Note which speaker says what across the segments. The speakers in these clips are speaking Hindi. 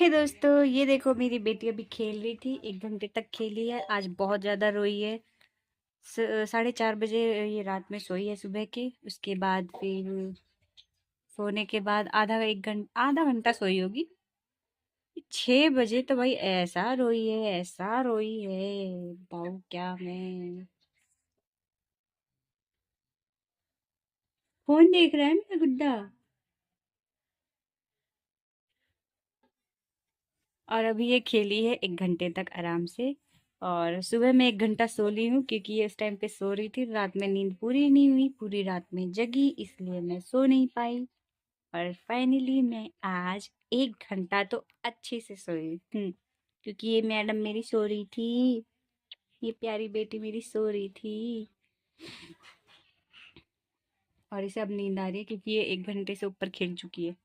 Speaker 1: हे दोस्तों, ये देखो मेरी बेटी अभी खेल रही थी। 1 घंटे तक खेली है। आज बहुत ज्यादा रोई है। 4:30 बजे ये रात में सोई है सुबह के। उसके बाद फिर सोने के बाद आधा घंटा सोई होगी। 6 बजे तो भाई ऐसा रोई है, ऐसा रोई है। बताओ क्या मैं। फोन देख रहा है मेरा गुड्डा। और अभी ये खेली है 1 घंटे तक आराम से। और सुबह मैं 1 घंटा सो ली हूँ क्योंकि ये इस टाइम पे सो रही थी। रात में नींद पूरी नहीं हुई, पूरी रात में जगी, इसलिए मैं सो नहीं पाई। और फाइनली मैं आज 1 घंटा तो अच्छे से सोई हूँ क्योंकि ये मैडम मेरी सो रही थी। ये प्यारी बेटी मेरी सो रही थी। और इसे अब नींद आ रही है क्योंकि ये 1 घंटे से ऊपर खेल चुकी है।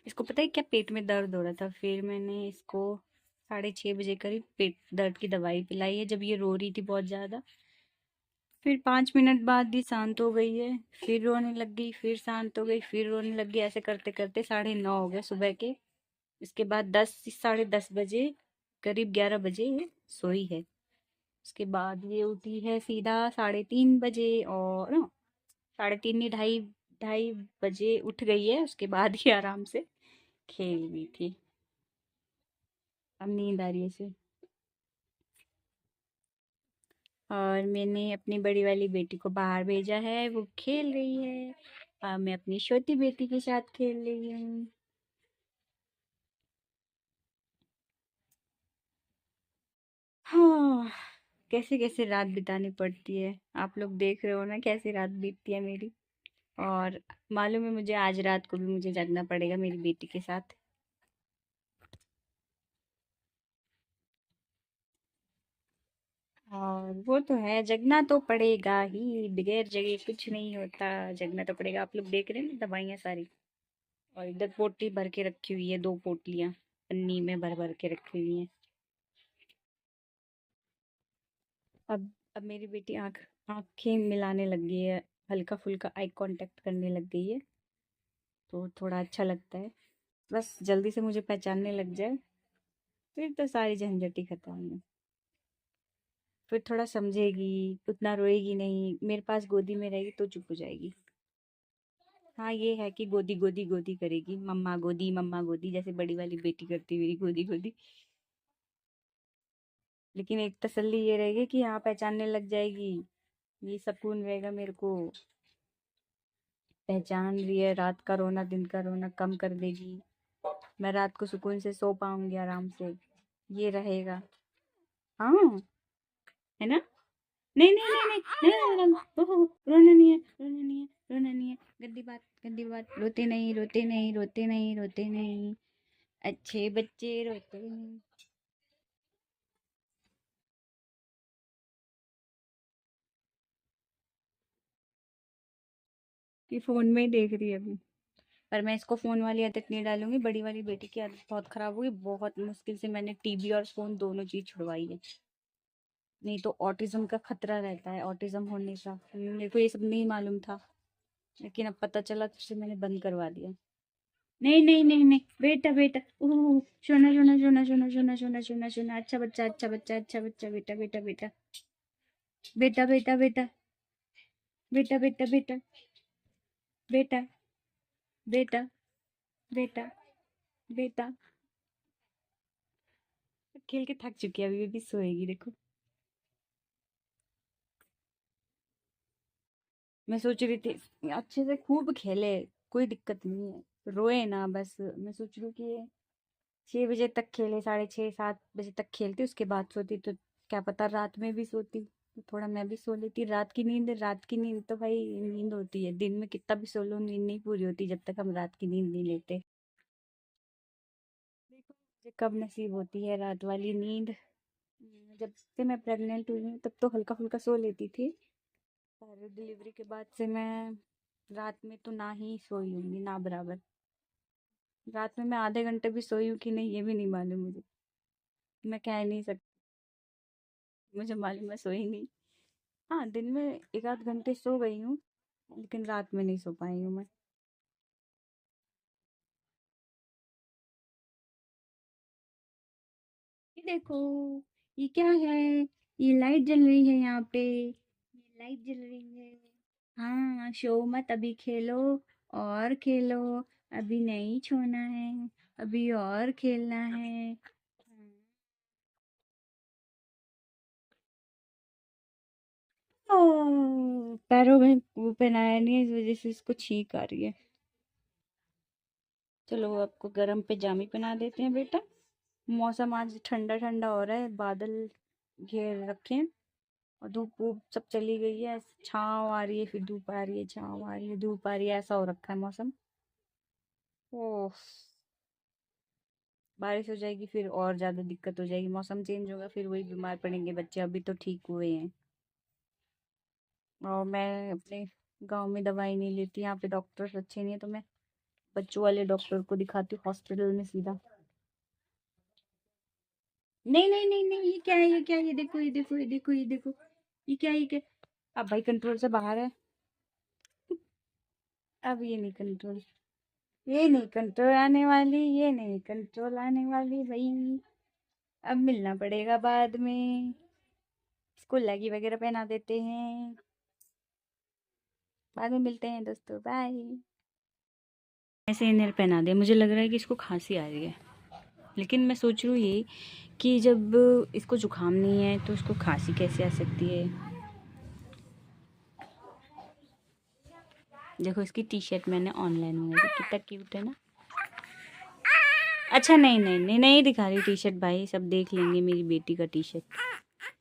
Speaker 1: इसको पता है क्या, पेट में दर्द हो रहा था। फिर मैंने इसको 6:30 बजे करीब पेट दर्द की दवाई पिलाई है, जब ये रो रही थी बहुत ज्यादा। फिर 5 मिनट बाद ही शांत हो गई है। फिर रोने लग गई, फिर शांत हो गई, फिर रोने लग गई। ऐसे करते करते 9:30 हो गए सुबह के। इसके बाद 10 साढ़े 10 बजे, करीब 11 बजे ये सोई है। उसके बाद ये उठी है सीधा 3:30 बजे। और 3:30 नहीं, 2:30 2:30 बजे उठ गई है। उसके बाद ही आराम से खेल रही थी। अब नींद आ रही है इसे। और मैंने अपनी बड़ी वाली बेटी को बाहर भेजा है, वो खेल रही है। मैं अपनी छोटी बेटी के साथ खेल रही हूँ। हाँ, कैसे कैसे रात बितानी पड़ती है। आप लोग देख रहे हो ना कैसी रात बीतती है मेरी। और मालूम है मुझे, आज रात को भी मुझे जगना पड़ेगा मेरी बेटी के साथ। और वो तो है, जगना तो पड़ेगा ही। बगैर जगे कुछ नहीं होता। जगना तो पड़ेगा। आप लोग देख रहे हैं ना दवाइयाँ सारी। और इधर पोटली भर के रखी हुई है, 2 पोटलियाँ पन्नी में भर भर के रखी हुई हैं। अब मेरी बेटी आंखें मिलाने लग गई है। हल्का फुल्का आई कांटेक्ट करने लग गई है। तो थोड़ा अच्छा लगता है। बस जल्दी से मुझे पहचानने लग जाए, फिर तो सारी झंझट ही खत्म है। फिर थोड़ा समझेगी, उतना रोएगी नहीं। मेरे पास गोदी में रहेगी तो चुप हो जाएगी। हाँ, ये है कि गोदी गोदी गोदी करेगी, मम्मा गोदी, जैसे बड़ी वाली बेटी करती है मेरी, गोदी गोदी। लेकिन एक तसल्ली ये रहेगी कि हाँ, पहचानने लग जाएगी। ये सुकून रहेगा मेरे को। पहचान रही है, रात का रोना दिन का रोना कम कर देगी। मैं रात को सुकून से सो पाऊंगी आराम से। ये रहेगा। हाँ, है ना। नहीं नहीं नहीं नहीं नहीं, ओहो, रोना नहीं है, रोना नहीं है, रोना नहीं है। गंदी बात, गंदी बात। रोते नहीं, रोते नहीं, रोते नहीं, रोते नहीं। अच्छे बच्चे रोते नहीं। ये फोन में ही देख रही है अभी। पर मैं इसको फोन वाली आदत नहीं डालूंगी। बड़ी वाली बेटी की आदत बहुत खराब हुई। बहुत मुश्किल से मैंने टीवी और फोन दोनों चीज छुड़वाई है। नहीं तो ऑटिज्म का खतरा रहता है, ऑटिज्म होने का। मेरे को ये सब नहीं मालूम था, लेकिन अब पता चला तो फिर मैंने बंद करवा दिया। नहीं नहीं नहीं नहीं, बेटा बेटा, ओह, सोना सोना सोना सोना सोना सोना सोना सोना, अच्छा बच्चा, अच्छा बच्चा, अच्छा बच्चा, बेटा बेटा बेटा, बेटा बेटा बेटा, बेटा बेटा बेटा, बेटा बेटा, बेटा बेटा। खेल के थक चुकी है, अभी भी सोएगी देखो। मैं सोच रही थी अच्छे से खूब खेले, कोई दिक्कत नहीं है, रोए ना बस। मैं सोच रही हूँ कि ये 6 बजे तक खेले, 6:30 7 बजे तक खेलती, उसके बाद सोती तो क्या पता रात में भी सोती। तो थोड़ा मैं भी सो लेती। रात की नींद तो भाई नींद होती है। दिन में कितना भी सो लो, नींद नहीं पूरी होती जब तक हम रात की नींद नहीं लेते। देखो मुझे कब नसीब होती है रात वाली नींद। जब से मैं प्रेग्नेंट हुई हूँ तब तो हल्का फुल्का सो लेती थी। और डिलीवरी के बाद से मैं रात में तो ना ही सोई हूँ ना बराबर। रात में मैं आधे घंटे भी सोई हूँ कि नहीं ये भी नहीं मालूम मुझे। मैं कह नहीं सकती। मुझे मालूम मैं सोई नहीं। हाँ, दिन में 1 आध घंटे सो गई हूँ, लेकिन रात में नहीं सो पाई हूँ मैं। ये देखो, ये क्या है? ये लाइट जल रही है यहाँ पे, ये लाइट जल रही है। हाँ, शो मत, अभी खेलो और खेलो, अभी नहीं छोना है, अभी और खेलना है। पैरों में वो पहनाया नहीं है, इस वजह से इसको छींक आ रही है। चलो आपको गर्म पैजामे पहना देते हैं बेटा। मौसम आज ठंडा ठंडा हो रहा है, बादल घेर रखे हैं और धूप वूप सब चली गई है। छाँव आ रही है, फिर धूप आ रही है, छाँव आ रही है, धूप आ रही है, ऐसा हो रखा है मौसम। ओह, बारिश हो जाएगी फिर और ज्यादा दिक्कत हो जाएगी। मौसम चेंज होगा फिर वही बीमार पड़ेंगे बच्चे। अभी तो ठीक हुए हैं। और मैं अपने गांव में दवाई नहीं लेती, यहाँ पे डॉक्टर्स अच्छे नहीं है, तो मैं बच्चों वाले डॉक्टर को दिखाती हूँ हॉस्पिटल में सीधा। नहीं नहीं नहीं नहीं, ये क्या है? ये क्या है? ये देखो, ये देखो, ये देखो, ये देखो, ये क्या है? ये क्या? अब भाई कंट्रोल से बाहर है। अब ये नहीं कंट्रोल, ये नहीं कंट्रोल आने वाली, ये नहीं कंट्रोल आने वाली भाई। अब मिलना पड़ेगा बाद में। इसको लेगी वगैरह पहना देते हैं। बाद में मिलते हैं दोस्तों, बाय। ऐसे इनर पहना दे, मुझे लग रहा है कि इसको खांसी आ रही है। लेकिन मैं सोच रही हूँ ये कि जब इसको जुकाम नहीं है तो इसको खांसी कैसे आ सकती है। देखो इसकी टी शर्ट मैंने ऑनलाइन मंगाई, कितना क्यूट है ना। अच्छा नहीं नहीं नहीं, नहीं दिखा रही टी शर्ट भाई, सब देख लेंगे मेरी बेटी का टी शर्ट।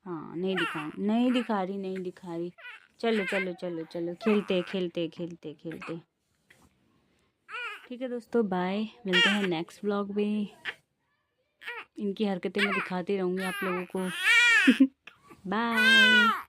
Speaker 1: हाँ नहीं दिखा, नहीं दिखा रही, नहीं दिखा रही। चलो चलो चलो चलो, खेलते खेलते खेलते खेलते। ठीक है दोस्तों, बाय, मिलते हैं नेक्स्ट व्लॉग में। इनकी हरकतें मैं दिखाती रहूँगी आप लोगों को। बाय।